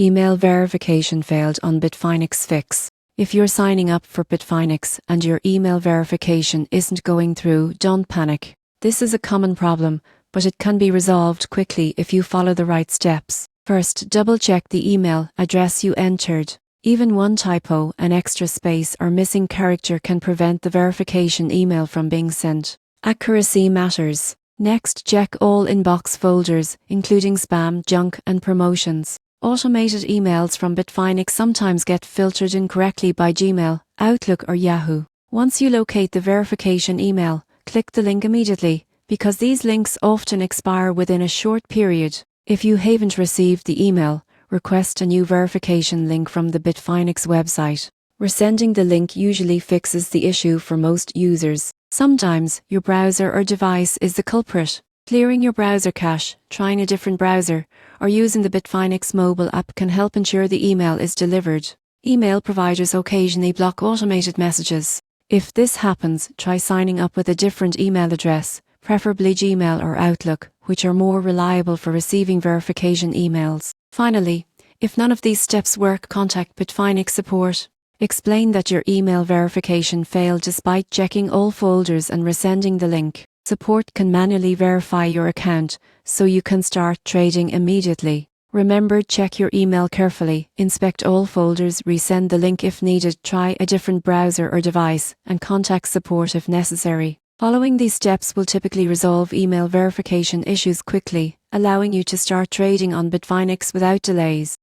Email verification failed on Bitfinex Fix. If you're signing up for Bitfinex and your email verification isn't going through, don't panic. This is a common problem, but it can be resolved quickly if you follow the right steps. First, double-check the email address you entered. Even one typo, an extra space, or missing character can prevent the verification email from being sent. Accuracy matters. Next, check all inbox folders, including spam, junk, and promotions. Automated emails from Bitfinex sometimes get filtered incorrectly by Gmail, Outlook, or Yahoo. Once you locate the verification email, click the link immediately, because these links often expire within a short period. If you haven't received the email, request a new verification link from the Bitfinex website. Resending the link usually fixes the issue for most users. Sometimes your browser or device is the culprit. Clearing your browser cache, trying a different browser, or using the Bitfinex mobile app can help ensure the email is delivered. Email providers occasionally block automated messages. If this happens, try signing up with a different email address, preferably Gmail or Outlook, which are more reliable for receiving verification emails. Finally, if none of these steps work, contact Bitfinex support. Explain that your email verification failed despite checking all folders and resending the link. Support can manually verify your account, so you can start trading immediately. Remember, check your email carefully, inspect all folders, resend the link if needed, try a different browser or device, and contact support if necessary. Following these steps will typically resolve email verification issues quickly, allowing you to start trading on Bitfinex without delays.